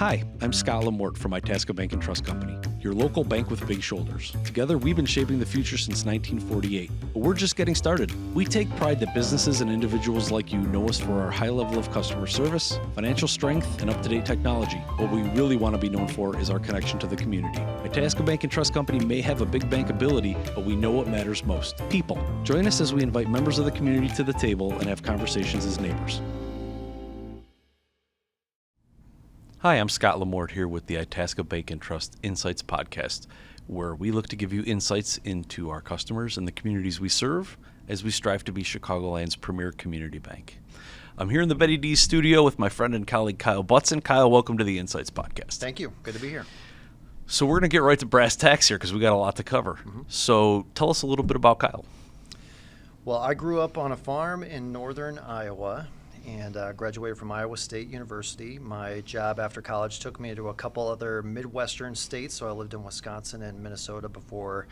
Hi, I'm Scott LaMorte from Itasca Bank Trust Co, your local bank with big shoulders. Together, we've been shaping the future since 1948, but we're just getting started. We take pride that businesses and individuals like you know us for our high level of customer service, financial strength, and up-to-date technology. What we really want to be known for is our connection to the community. Itasca Bank Trust Co may have a big bank ability, but we know what matters most: people. Join us as we invite members of the community to the table and have conversations as neighbors. Hi, I'm Scott LaMorte here with the Itasca Bank Trust Insights Podcast, where we look to give you insights into our customers and the communities we serve as we strive to be Chicagoland's premier community bank. I'm here in the Betty D studio with my friend and colleague Kyle Butson. Kyle, welcome to the Insights Podcast. Thank you. Good to be here. So we're going to get right to brass tacks here because we got a lot to cover. So tell us a little bit about Kyle. Well, I grew up on a farm in northern Iowa and graduated from Iowa State University. My job after college took me to a couple other Midwestern states, so I lived in Wisconsin and Minnesota before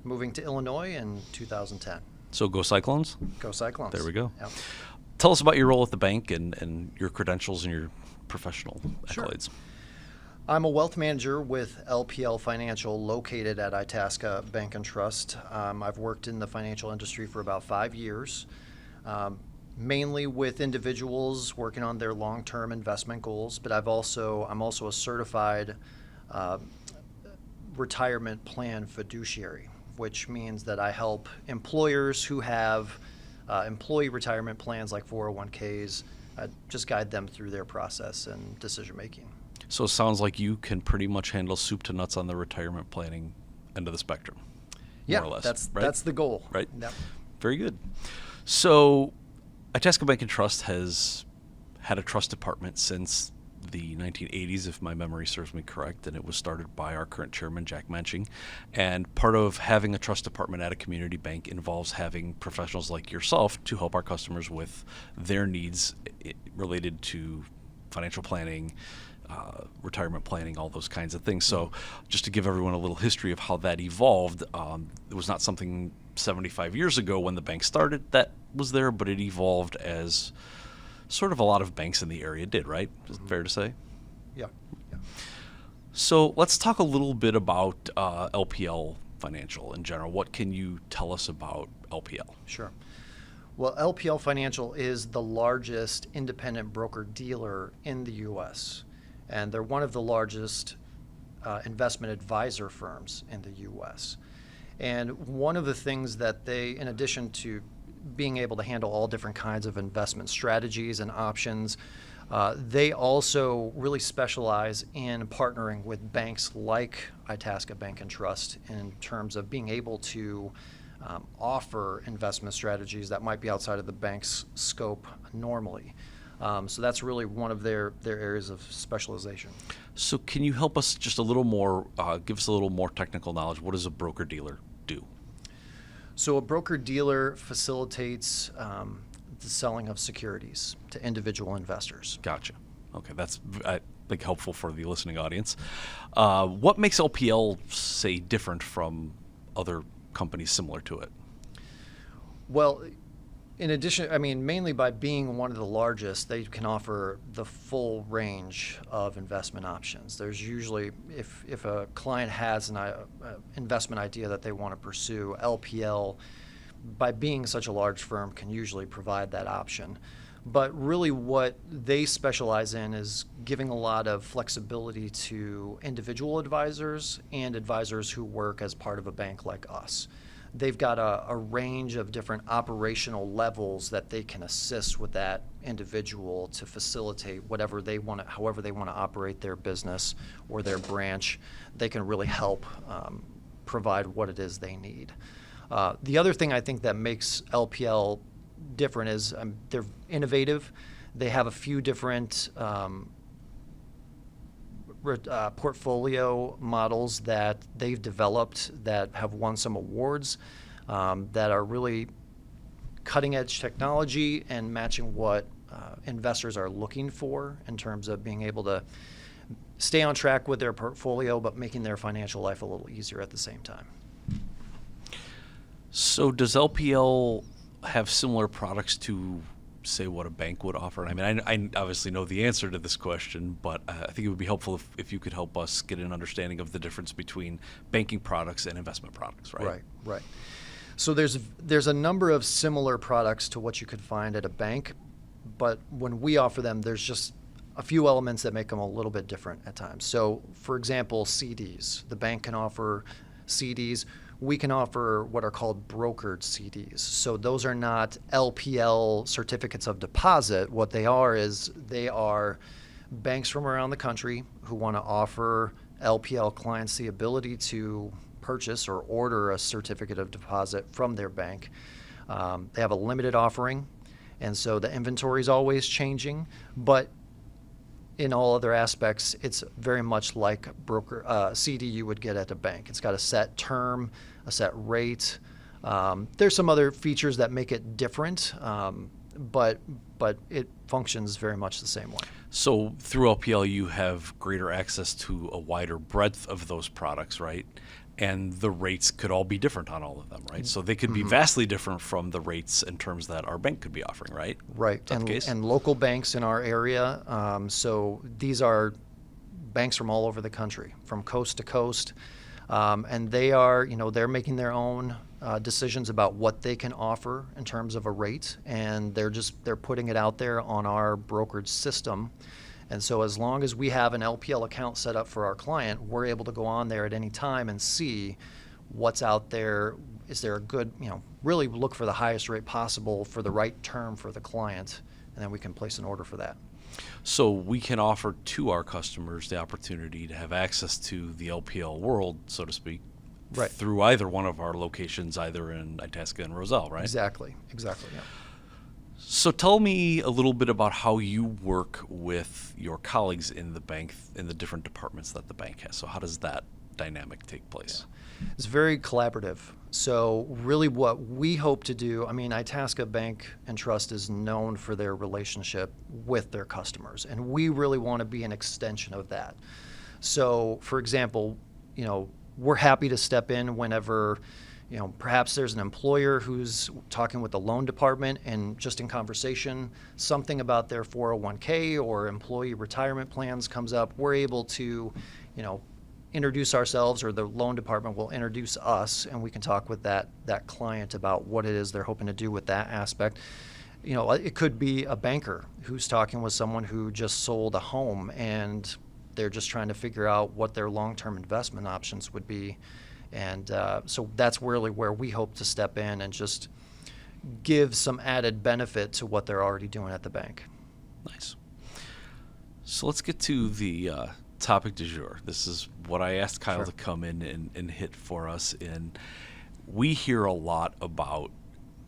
moving to Illinois in 2010. So go Cyclones? Go Cyclones. There we go. Yep. Tell us about your role at the bank and your credentials and your professional accolades. Sure. I'm a wealth manager with LPL Financial located at Itasca Bank Trust. I've worked in the financial industry for about 5 years. Mainly with individuals working on their long-term investment goals, but I'm also a certified retirement plan fiduciary, which means that I help employers who have employee retirement plans like 401ks, just guide them through their process and decision making. So it sounds like you can pretty much handle soup to nuts on the retirement planning end of the spectrum. Yeah, more or less, that's the goal. Right. Yep. Very good. So Itasca Bank and Trust has had a trust department since the 1980s, if my memory serves me correct, and it was started by our current chairman, Jack Menching. And part of having a trust department at a community bank involves having professionals like yourself to help our customers with their needs related to financial planning, retirement planning, all those kinds of things. So just to give everyone a little history of how that evolved, it was not something 75 years ago when the bank started that was there, but it evolved as sort of a lot of banks in the area did, right? Is it fair to say? Yeah. So let's talk a little bit about LPL Financial in general. What can you tell us about LPL? Sure. Well, LPL Financial is the largest independent broker-dealer in the U.S., and they're one of the largest investment advisor firms in the U.S. And one of the things that they, in addition to being able to handle all different kinds of investment strategies and options, they also really specialize in partnering with banks like Itasca Bank and Trust in terms of being able to offer investment strategies that might be outside of the bank's scope normally. So that's really one of their areas of specialization. So can you help us just a little more, give us a little more technical knowledge? What does a broker-dealer do? So a broker-dealer facilitates the selling of securities to individual investors. Gotcha. Okay, that's I think helpful for the listening audience. What makes LPL, say, different from other companies similar to it? Well, in addition, mainly by being one of the largest, they can offer the full range of investment options. There's usually, if a client has an investment idea that they want to pursue, LPL, by being such a large firm, can usually provide that option. But really what they specialize in is giving a lot of flexibility to individual advisors and advisors who work as part of a bank like us. They've got a range of different operational levels that they can assist with that individual to facilitate whatever they want to, however they want to operate their business or their branch. They can really help provide what it is they need. The other thing I think that makes LPL different is they're innovative. They have a few different portfolio models that they've developed that have won some awards that are really cutting edge technology and matching what investors are looking for in terms of being able to stay on track with their portfolio but making their financial life a little easier at the same time. So does LPL have similar products to say what a bank would offer? I mean, I obviously know the answer to this question, but I think it would be helpful if you could help us get an understanding of the difference between banking products and investment products, right? Right. So there's a number of similar products to what you could find at a bank, but when we offer them, there's just a few elements that make them a little bit different at times. So, for example, CDs. The bank can offer CDs. We can offer what are called brokered CDs. So those are not LPL certificates of deposit. What they are is they are banks from around the country who want to offer LPL clients the ability to purchase or order a certificate of deposit from their bank. They have a limited offering, and so the inventory is always changing, but in all other aspects, it's very much like broker CD you would get at a bank. It's got a set term, a set rate. There's some other features that make it different, but it functions very much the same way. So through LPL, you have greater access to a wider breadth of those products, right? And the rates could all be different on all of them, right? So they could be vastly different from the rates and terms that our bank could be offering, right? Right. Is that the case? And local banks in our area. So these are banks from all over the country, from coast to coast. And they are, they're making their own decisions about what they can offer in terms of a rate. And they're putting it out there on our brokerage system. And so as long as we have an LPL account set up for our client, we're able to go on there at any time and see what's out there. Is there a good, really look for the highest rate possible for the right term for the client, and then we can place an order for that. So we can offer to our customers the opportunity to have access to the LPL world, so to speak, right, through either one of our locations, either in Itasca and Roselle, right? Exactly, yeah. So tell me a little bit about how you work with your colleagues in the bank, in the different departments that the bank has. So how does that dynamic take place? Yeah. It's very collaborative. So really what we hope to do, Itasca Bank and Trust is known for their relationship with their customers, and we really want to be an extension of that. So, for example, we're happy to step in whenever perhaps there's an employer who's talking with the loan department, and just in conversation, something about their 401k or employee retirement plans comes up. We're able to, introduce ourselves, or the loan department will introduce us, and we can talk with that client about what it is they're hoping to do with that aspect. It could be a banker who's talking with someone who just sold a home, and they're just trying to figure out what their long-term investment options would be. And so that's really where we hope to step in and just give some added benefit to what they're already doing at the bank. Nice. So let's get to the topic du jour. This is what I asked Kyle to come in and hit for us. And we hear a lot about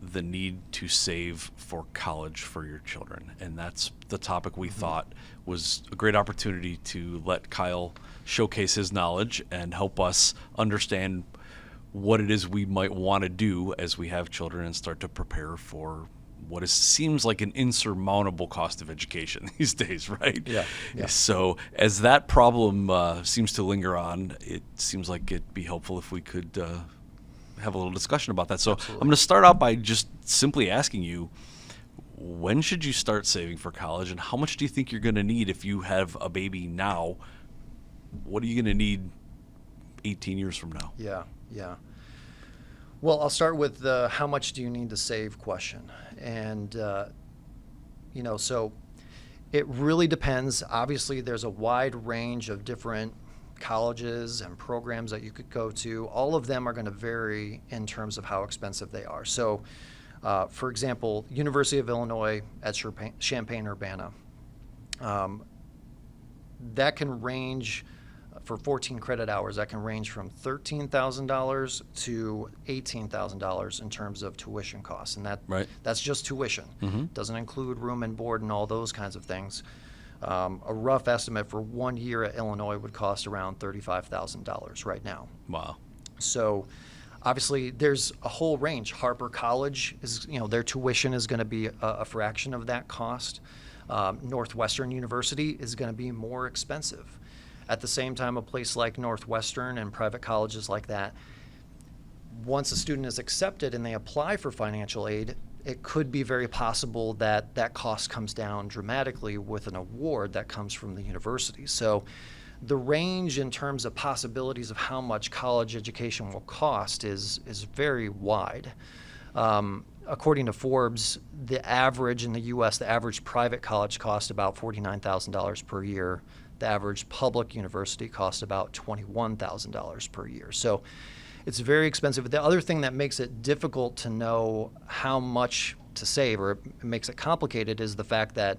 the need to save for college for your children. And that's the topic we thought was a great opportunity to let Kyle showcase his knowledge and help us understand what it is we might want to do as we have children and start to prepare for what seems like an insurmountable cost of education these days, right? Yeah. So as that problem seems to linger on, it seems like it'd be helpful if we could have a little discussion about that. So Absolutely. I'm going to start out by just simply asking you, when should you start saving for college, and how much do you think you're going to need if you have a baby now? What are you going to need 18 years from now? Yeah. Well, I'll start with the how much do you need to save question. And, so it really depends. Obviously, there's a wide range of different colleges and programs that you could go to. All of them are going to vary in terms of how expensive they are. So, for example, University of Illinois at Champaign-Urbana, that can range for 14 credit hours. That can range from $13,000 to $18,000 in terms of tuition costs, and that's just tuition. Doesn't include room and board and all those kinds of things. A rough estimate for 1 year at Illinois would cost around $35,000 right now. Wow. So obviously there's a whole range. Harper College is, their tuition is going to be a fraction of that cost. Northwestern University is going to be more expensive. At the same time, a place like Northwestern and private colleges like that, once a student is accepted and they apply for financial aid, it could be very possible that that cost comes down dramatically with an award that comes from the university. So the range in terms of possibilities of how much college education will cost is very wide. According to Forbes, the average in the U.S., the average private college costs about $49,000 per year. The average public university costs about $21,000 per year. So it's very expensive. The other thing that makes it difficult to know how much to save, or it makes it complicated, is the fact that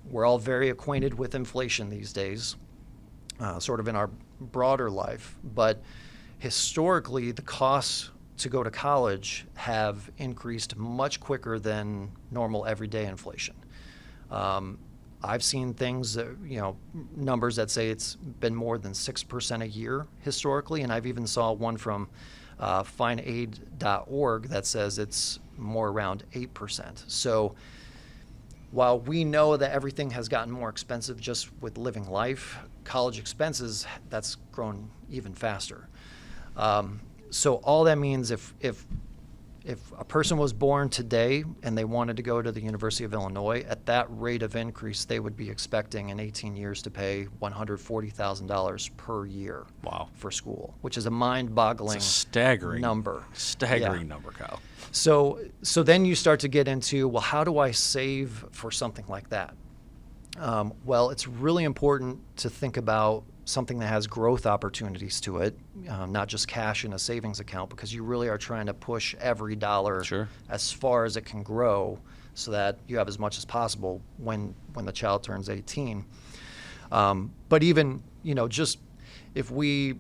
we're all very acquainted with inflation these days, sort of in our broader life. But historically, the costs to go to college have increased much quicker than normal everyday inflation. I've seen things that, numbers that say it's been more than 6% a year historically, and I've even saw one from fineaid.org that says it's more around 8%. So while we know that everything has gotten more expensive just with living life, college expenses, that's grown even faster. So all that means if a person was born today and they wanted to go to the University of Illinois, at that rate of increase, they would be expecting in 18 years to pay $140,000 per year. Wow. For school, which is a mind-boggling It's a staggering number. Staggering number, Kyle. So then you start to get into, well, how do I save for something like that? Well, it's really important to think about something that has growth opportunities to it, not just cash in a savings account, because you really are trying to push every dollar as far as it can grow so that you have as much as possible when the child turns 18. But even, just if we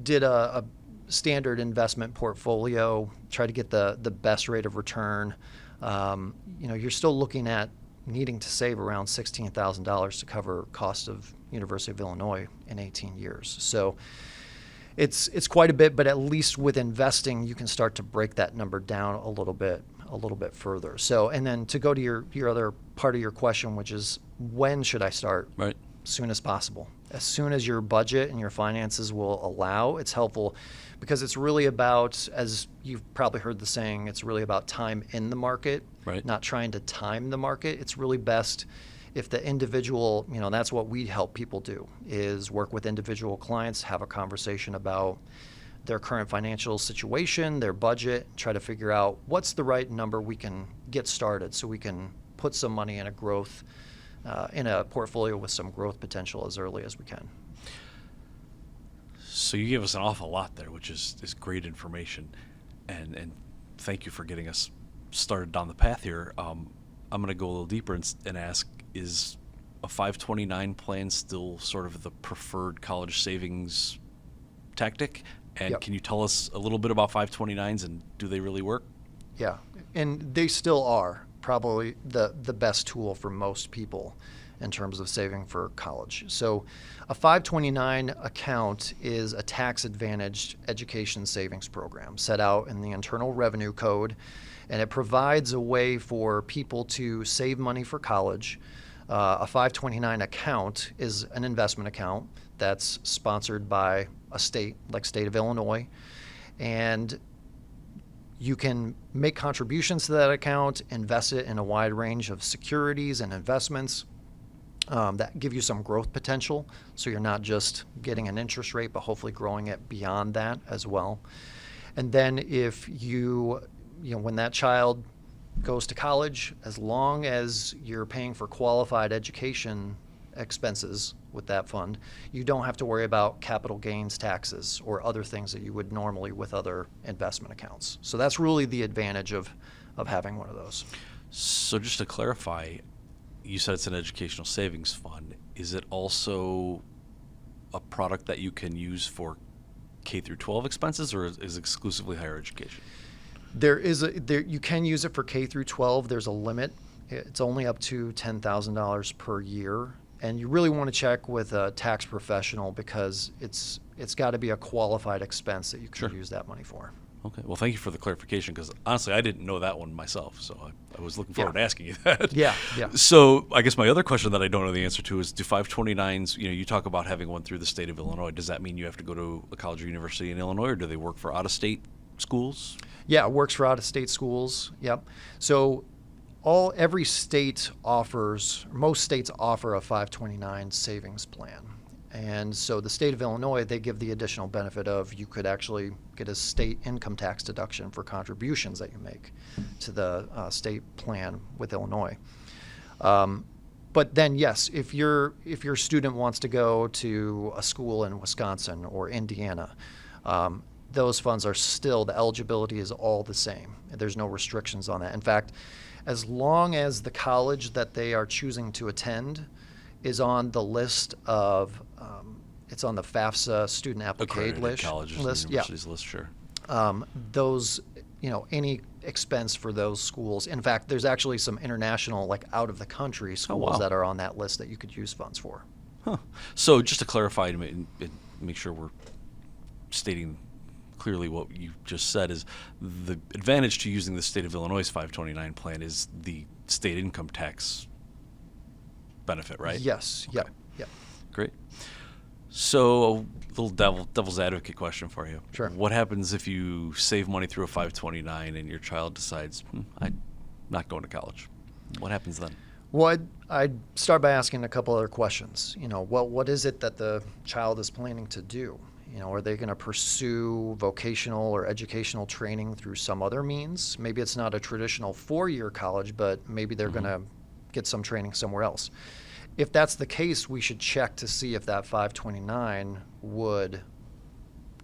did a standard investment portfolio, try to get the best rate of return, you're still looking at needing to save around $16,000 to cover cost of University of Illinois in 18 years. So it's quite a bit, but at least with investing, you can start to break that number down a little bit further. So, and then to go to your other part of your question, which is when should I start? Right. As soon as possible. As soon as your budget and your finances will allow, it's helpful because it's really about, as you've probably heard the saying, it's really about time in the market, right, not trying to time the market. It's really best if the individual, that's what we help people do, is work with individual clients, have a conversation about their current financial situation, their budget, try to figure out what's the right number we can get started so we can put some money in in a portfolio with some growth potential as early as we can. So you gave us an awful lot there, which is great information, and thank you for getting us started down the path here. I'm going to go a little deeper and ask, is a 529 plan still sort of the preferred college savings tactic? And Yep. Can you tell us a little bit about 529s and do they really work? Yeah, and they still are probably the best tool for most people in terms of saving for college. So a 529 account is a tax-advantaged education savings program set out in the Internal Revenue Code, and it provides a way for people to save money for college. A 529 account is an investment account that's sponsored by a state, like state of Illinois, and you can make contributions to that account, invest it in a wide range of securities and investments that give you some growth potential. So you're not just getting an interest rate, but hopefully growing it beyond that as well. And then if when that child goes to college, as long as you're paying for qualified education expenses with that fund, you don't have to worry about capital gains taxes or other things that you would normally with other investment accounts. So that's really the advantage of having one of those. So just to clarify, you said it's an educational savings fund. Is it also a product that you can use for K through 12 expenses, or is it exclusively higher education? You can use it for K through 12. There's a limit. It's only up to $10,000 per year. And you really want to check with a tax professional because it's got to be a qualified expense that you can use that money for. Okay. Well, thank you for the clarification, because honestly, I didn't know that one myself, so I was looking forward to asking you that. Yeah. So I guess my other question that I don't know the answer to is, do 529s, you talk about having one through the state of Illinois. Does that mean you have to go to a college or university in Illinois, or do they work for out-of-state schools? Yeah, it works for out-of-state schools. Yep. So every state most states offer a 529 savings plan. And so the state of Illinois, they give the additional benefit of you could actually get a state income tax deduction for contributions that you make to the state plan with Illinois. But then, yes, if your student wants to go to a school in Wisconsin or Indiana, those funds are still, the eligibility is all the same. There's no restrictions on that. In fact, as long as the college that they are choosing to attend is on the list of, it's on the FAFSA student application list. Colleges and universities list, sure. Those, any expense for those schools. In fact, there's actually some international, like out of the country schools that are on that list that you could use funds for. Huh. So just to clarify and make sure we're stating clearly what you just said is the advantage to using the state of Illinois' 529 plan is the state income tax benefit, right? Yes. Okay. Yep. Great. So a little devil's advocate question for you. Sure. What happens if you save money through a 529 and your child decides, I'm not going to college? What happens then? Well, I'd start by asking a couple other questions. What is it that the child is planning to do? Are they going to pursue vocational or educational training through some other means? Maybe it's not a traditional 4-year college, but maybe they're going to get some training somewhere else. If that's the case, we should check to see if that 529 would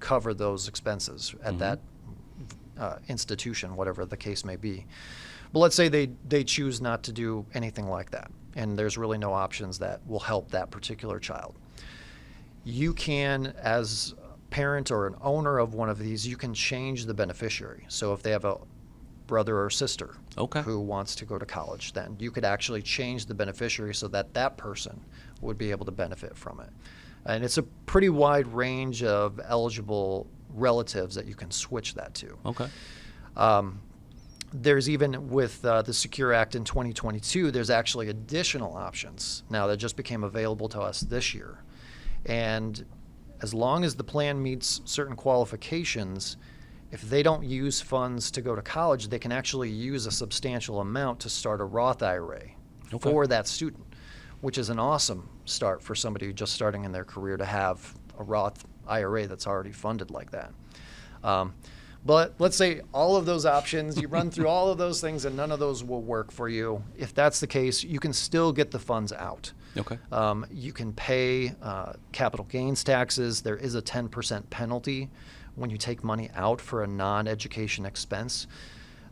cover those expenses at that institution, whatever the case may be. But let's say they choose not to do anything like that, and there's really no options that will help that particular child. You can, as a parent or an owner of one of these, you can change the beneficiary. So if they have a brother or sister who wants to go to college, then you could actually change the beneficiary so that person would be able to benefit from it. And it's a pretty wide range of eligible relatives that you can switch that to. Okay. There's even with the Secure Act in 2022, there's actually additional options now that just became available to us this year. And as long as the plan meets certain qualifications, if they don't use funds to go to college, they can actually use a substantial amount to start a Roth IRA for that student, which is an awesome start for somebody just starting in their career to have a Roth IRA that's already funded like that. But let's say all of those options, you run through all of those things and none of those will work for you. If that's the case, you can still get the funds out. Okay. You can pay capital gains taxes. There is a 10% penalty when you take money out for a non-education expense.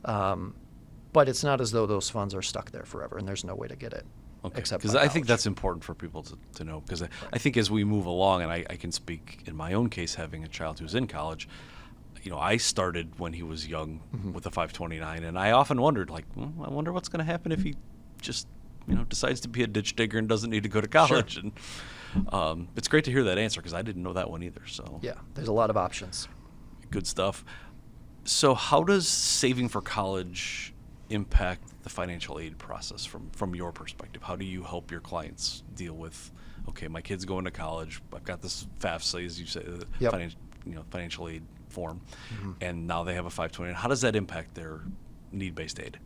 But it's not as though those funds are stuck there forever and there's no way to get it. Okay, except because I think that's important for people to know, because I think as we move along, and I can speak in my own case, having a child who's in college, I started when he was young with a 529, and I often wondered, I wonder what's going to happen if he just, decides to be a ditch digger and doesn't need to go to college. Sure. And it's great to hear that answer, because I didn't know that one either. So yeah, there's a lot of options. Good stuff. So how does saving for college impact the financial aid process from your perspective? How do you help your clients deal with, okay, my kid's going to college, I've got this FAFSA, as you say, financial aid form, and now they have a 529. How does that impact their need-based aid?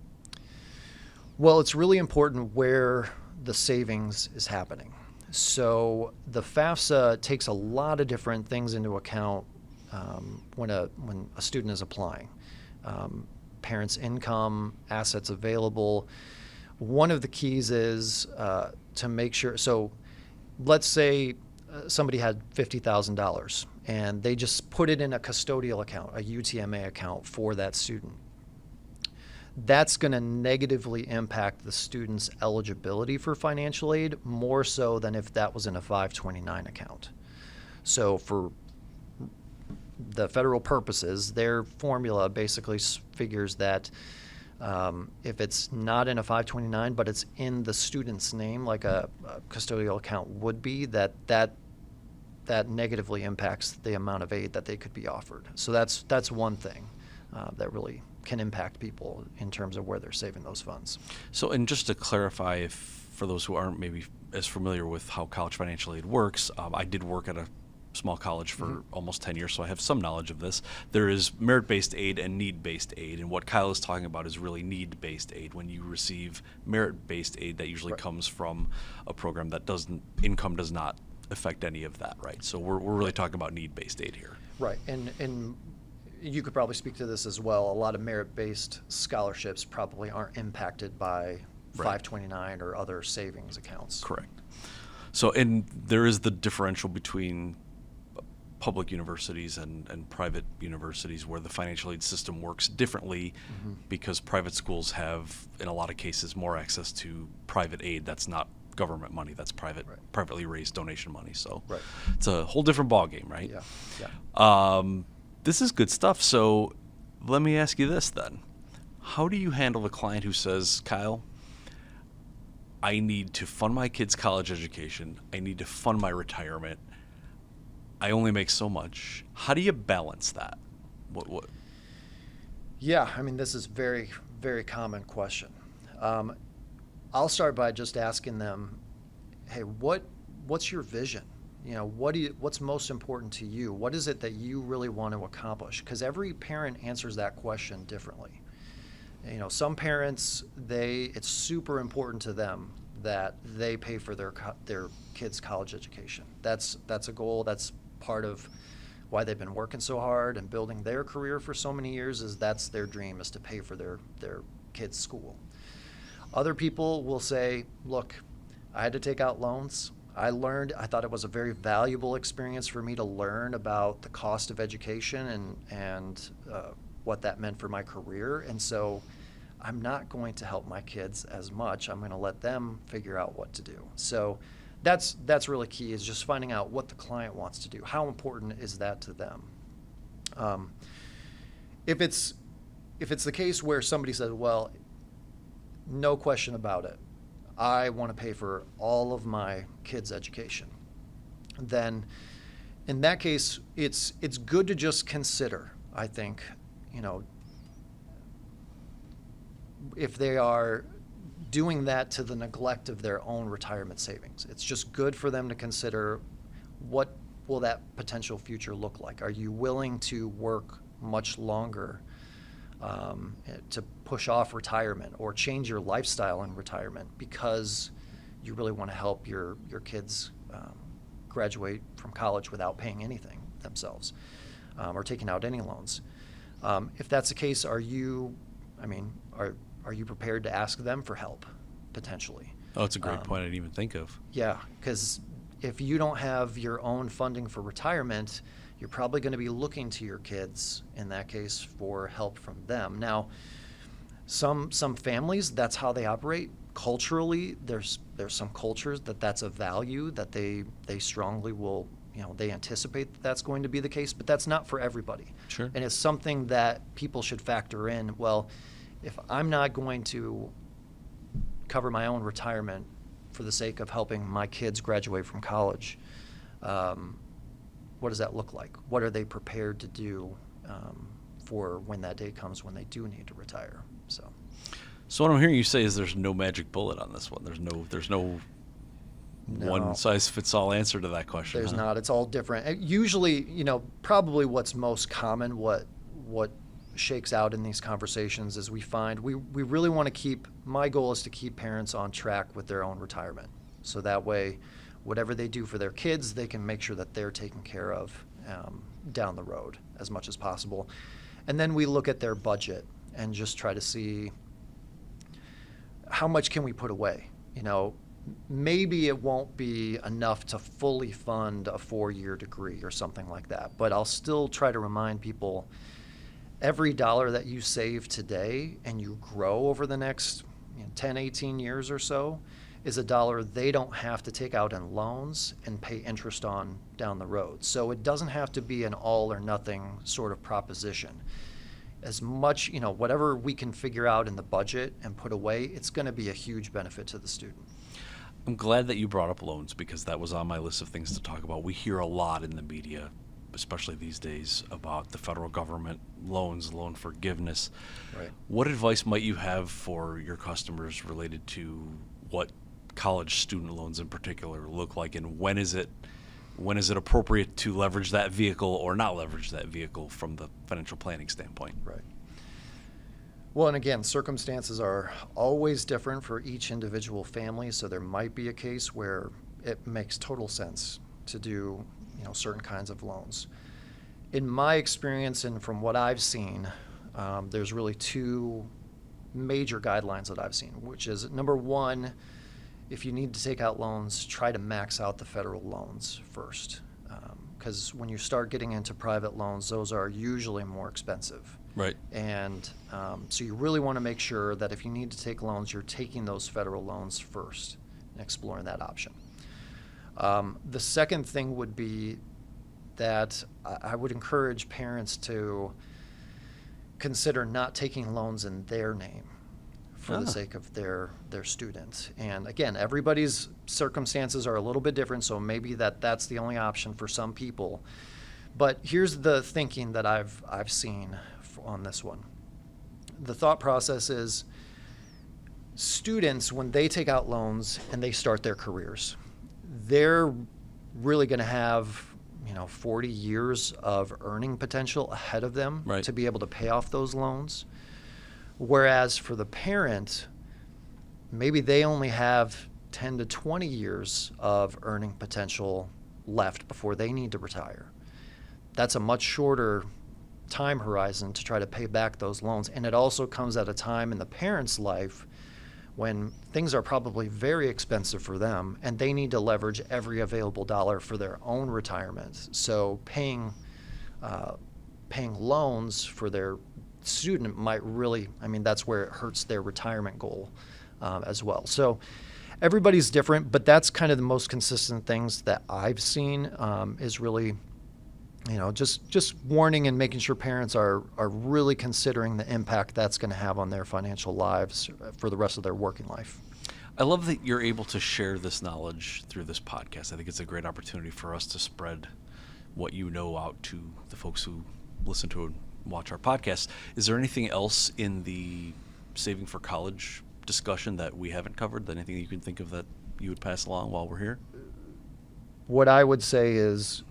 Well, it's really important where the savings is happening. So the FAFSA takes a lot of different things into account when a student is applying. Parents' income, assets available. One of the keys is to make sure, so let's say somebody had $50,000 and they just put it in a custodial account, a UTMA account for that student. That's going to negatively impact the student's eligibility for financial aid more so than if that was in a 529 account. So for the federal purposes, their formula basically figures that if it's not in a 529 but it's in the student's name like a custodial account would be, that negatively impacts the amount of aid that they could be offered. So that's one thing that really can impact people in terms of where they're saving those funds. So, and just to clarify, for those who aren't maybe as familiar with how college financial aid works, I did work at a small college for almost 10 years, so I have some knowledge of this. There is merit-based aid and need-based aid, and what Kyle is talking about is really need-based aid. When you receive merit-based aid, that usually comes from a program that income does not affect any of that, right? So we're really talking about need-based aid here. Right, and you could probably speak to this as well. A lot of merit-based scholarships probably aren't impacted by 529 or other savings accounts. Correct. So, and there is the differential between public universities and private universities where the financial aid system works differently because private schools have, in a lot of cases, more access to private aid. That's not government money. That's privately raised donation money. So it's a whole different ballgame, right? Yeah. This is good stuff. So let me ask you this then. How do you handle the client who says, Kyle, I need to fund my kid's college education. I need to fund my retirement. I only make so much. How do you balance that? What? Yeah, I mean, this is very, very common question. I'll start by just asking them, hey, what's your vision? You know, what's most important to you? What is it that you really want to accomplish? Because every parent answers that question differently. You know, some parents, it's super important to them that they pay for their kids' college education. That's a goal. That's part of why they've been working so hard and building their career for so many years. Is that's their dream, is to pay for their kids' school. Other people will say, look, I had to take out loans. I thought it was a very valuable experience for me to learn about the cost of education and what that meant for my career. And so I'm not going to help my kids as much. I'm going to let them figure out what to do. So that's really key, is just finding out what the client wants to do. How important is that to them? If it's the case where somebody says, well, no question about it, I want to pay for all of my kids' education, then in that case, it's good to just consider, I think, you know, if they are doing that to the neglect of their own retirement savings. It's just good for them to consider, what will that potential future look like? Are you willing to work much longer to push off retirement or change your lifestyle in retirement because you really want to help your kids graduate from college without paying anything themselves or taking out any loans? If that's the case, are you prepared to ask them for help potentially? Oh, it's a great point I didn't even think of. Yeah, because if you don't have your own funding for retirement, you're probably going to be looking to your kids in that case for help from them. Now, some families, that's how they operate. Culturally, there's some cultures that's a value that they strongly will, you know, they anticipate that that's going to be the case, but that's not for everybody. Sure. And it's something that people should factor in. Well, if I'm not going to cover my own retirement for the sake of helping my kids graduate from college, what does that look like? What are they prepared to do for when that day comes when they do need to retire? So what I'm hearing you say is there's no magic bullet on this one. There's no one size fits all answer to that question. There's not. It's all different. Usually, you know, probably what's most common, what shakes out in these conversations is we find we really want to keep, my goal is to keep parents on track with their own retirement. So that way, whatever they do for their kids, they can make sure that they're taken care of down the road as much as possible. And then we look at their budget and just try to see how much can we put away. You know, maybe it won't be enough to fully fund a 4-year degree or something like that, but I'll still try to remind people, every dollar that you save today and you grow over the next 10, 18 years or so is a dollar they don't have to take out in loans and pay interest on down the road. So it doesn't have to be an all or nothing sort of proposition. As much, you know, whatever we can figure out in the budget and put away, it's going to be a huge benefit to the student. I'm glad that you brought up loans because that was on my list of things to talk about. We hear a lot in the media, especially these days, about the federal government loans, loan forgiveness. Right. What advice might you have for your customers related to what college student loans in particular look like, and when is it when is it appropriate to leverage that vehicle or not leverage that vehicle from the financial planning standpoint. Right. Well, and again, circumstances are always different for each individual family, so there might be a case where it makes total sense to do, certain kinds of loans. In my experience and from what I've seen, there's really two major guidelines that I've seen, which is, number one, if you need to take out loans, try to max out the federal loans first. Because when you start getting into private loans, those are usually more expensive. Right. And so you really want to make sure that if you need to take loans, you're taking those federal loans first and exploring that option. The second thing would be that I would encourage parents to consider not taking loans in their name for the sake of their student. And again, everybody's circumstances are a little bit different, so maybe that's the only option for some people. But here's the thinking that I've seen on this one. The thought process is students, when they take out loans and they start their careers, they're really going to have 40 years of earning potential ahead of them to be able to pay off those loans. Whereas for the parent, maybe they only have 10 to 20 years of earning potential left before they need to retire. That's a much shorter time horizon to try to pay back those loans. And it also comes at a time in the parent's life when things are probably very expensive for them and they need to leverage every available dollar for their own retirement. So paying loans for their student might really, that's where it hurts their retirement goal as well. So everybody's different, but that's kind of the most consistent things that I've seen is really, just warning and making sure parents are really considering the impact that's going to have on their financial lives for the rest of their working life. I love that you're able to share this knowledge through this podcast. I think it's a great opportunity for us to spread what you know out to the folks who listen to and watch our podcast. Is there anything else in the saving for college discussion that we haven't covered? Anything you can think of that you would pass along while we're here? What I would say is,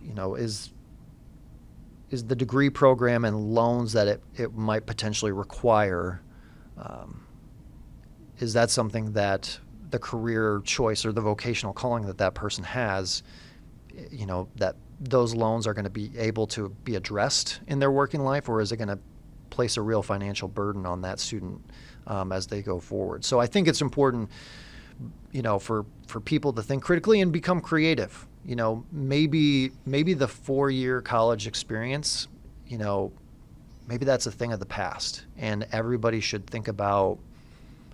is the degree program and loans that it might potentially require, is that something that the career choice or the vocational calling that person has, that those loans are going to be able to be addressed in their working life, or is it going to place a real financial burden on that student as they go forward? So I think it's important, for people to think critically and become creative. Maybe the 4-year college experience, maybe that's a thing of the past, and everybody should think about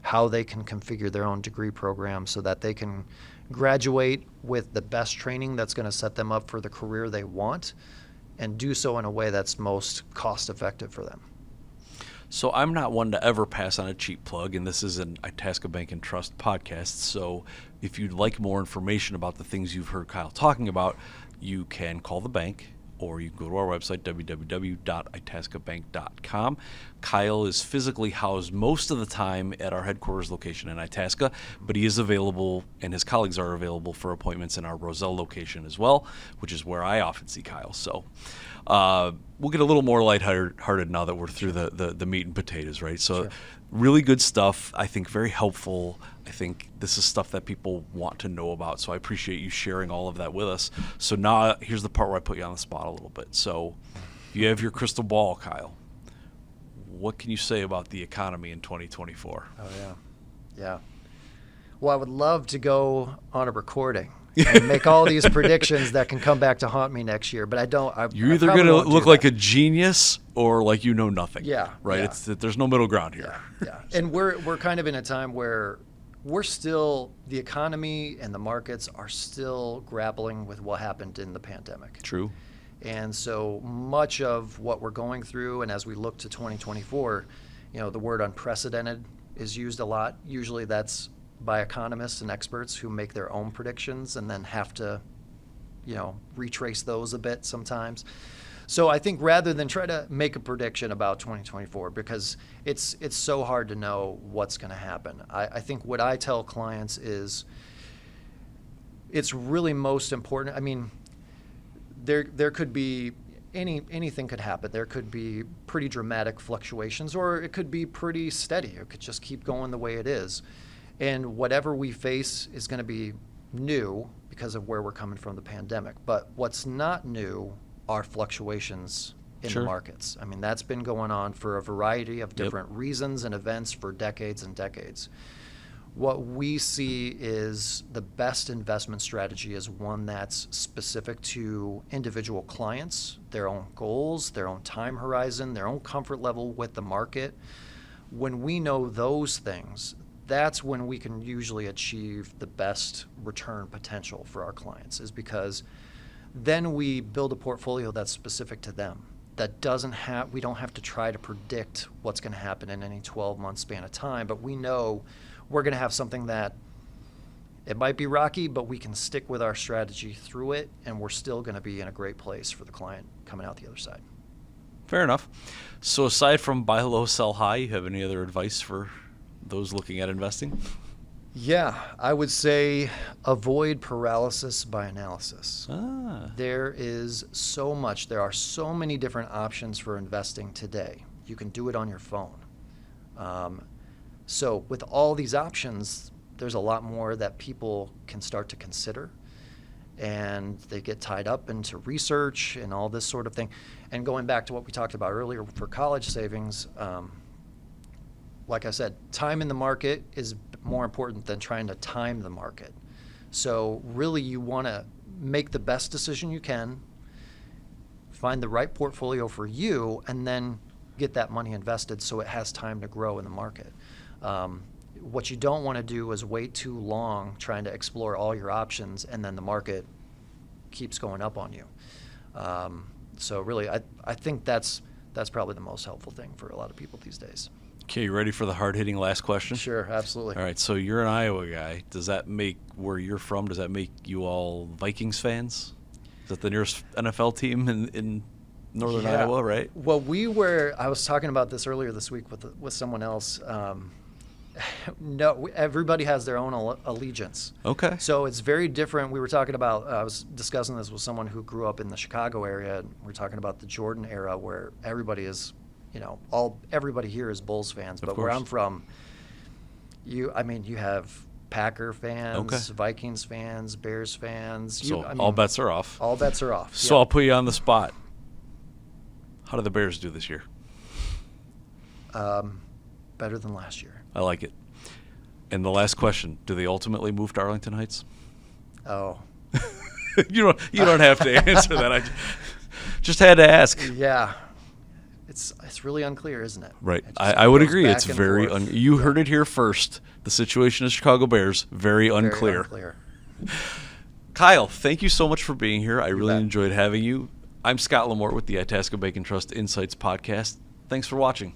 how they can configure their own degree program so that they can graduate with the best training that's going to set them up for the career they want, and do so in a way that's most cost effective for them. So I'm not one to ever pass on a cheap plug, and this is an Itasca Bank Trust podcast. So if you'd like more information about the things you've heard Kyle talking about, you can call the bank, or you can go to our website, www.itascabank.com. Kyle is physically housed most of the time at our headquarters location in Itasca, but he is available, and his colleagues are available for appointments in our Roselle location as well, which is where I often see Kyle. So we'll get a little more lighthearted now that we're through the meat and potatoes, right? So really good stuff. I think very helpful. I think this is stuff that people want to know about. So I appreciate you sharing all of that with us. So now here's the part where I put you on the spot a little bit. So you have your crystal ball, Kyle. What can you say about the economy in 2024? Oh, yeah. Well, I would love to go on a recording and make all these predictions that can come back to haunt me next year, but I don't. You're either going to look like a genius or like you know nothing. Yeah. Right? Yeah. There's no middle ground here. Yeah. And we're kind of in a time where the economy and the markets are still grappling with what happened in the pandemic. True. And so much of what we're going through, and as we look to 2024, the word unprecedented is used a lot. Usually that's by economists and experts who make their own predictions and then have to, retrace those a bit sometimes. So I think rather than try to make a prediction about 2024, because it's so hard to know what's going to happen, I think what I tell clients is it's really most important. there could be anything could happen. There could be pretty dramatic fluctuations, or it could be pretty steady. It could just keep going the way it is. And whatever we face is going to be new because of where we're coming from the pandemic. But what's not new are fluctuations in the markets. I mean, that's been going on for a variety of different reasons and events for decades and decades. What we see is the best investment strategy is one that's specific to individual clients, their own goals, their own time horizon, their own comfort level with the market. When we know those things, that's when we can usually achieve the best return potential for our clients, is because then we build a portfolio that's specific to them. That we don't have to try to predict what's going to happen in any 12-month span of time, but we know we're going to have something that it might be rocky, but we can stick with our strategy through it, and we're still going to be in a great place for the client coming out the other side. Fair enough. So aside from buy low, sell high, you have any other advice for those looking at investing? Yeah, I would say avoid paralysis by analysis. There is so much. There are so many different options for investing today. You can do it on your phone. So with all these options, there's a lot more that people can start to consider, and they get tied up into research and all this sort of thing. And going back to what we talked about earlier for college savings, like I said, time in the market is more important than trying to time the market. So really you want to make the best decision you can, find the right portfolio for you, and then get that money invested so it has time to grow in the market. What you don't want to do is wait too long trying to explore all your options, and then the market keeps going up on you. So really, I think that's probably the most helpful thing for a lot of people these days. Okay, you ready for the hard-hitting last question? Sure, absolutely. All right, so you're an Iowa guy. Does that make where you're from, does that make you all Vikings fans? Is that the nearest NFL team in northern Iowa, right? Well, I was talking about this earlier this week with someone else. No, everybody has their own allegiance. Okay. So it's very different. We were talking about, I was discussing this with someone who grew up in the Chicago area. And we were talking about the Jordan era where everybody is, everybody here is Bulls fans. But where I'm from, you have Packer fans, Vikings fans, Bears fans. So all bets are off. All bets are off. So I'll put you on the spot. How did the Bears do this year? Better than last year. I like it. And the last question, do they ultimately move to Arlington Heights? Oh. You don't have to answer that. I just had to ask. Yeah. It's really unclear, isn't it? Right. I would agree. It's very you heard it here first. The situation of Chicago Bears, very unclear. Kyle, thank you so much for being here. I really enjoyed having you. I'm Scott LaMorte with the Itasca Bank Trust Insights Podcast. Thanks for watching.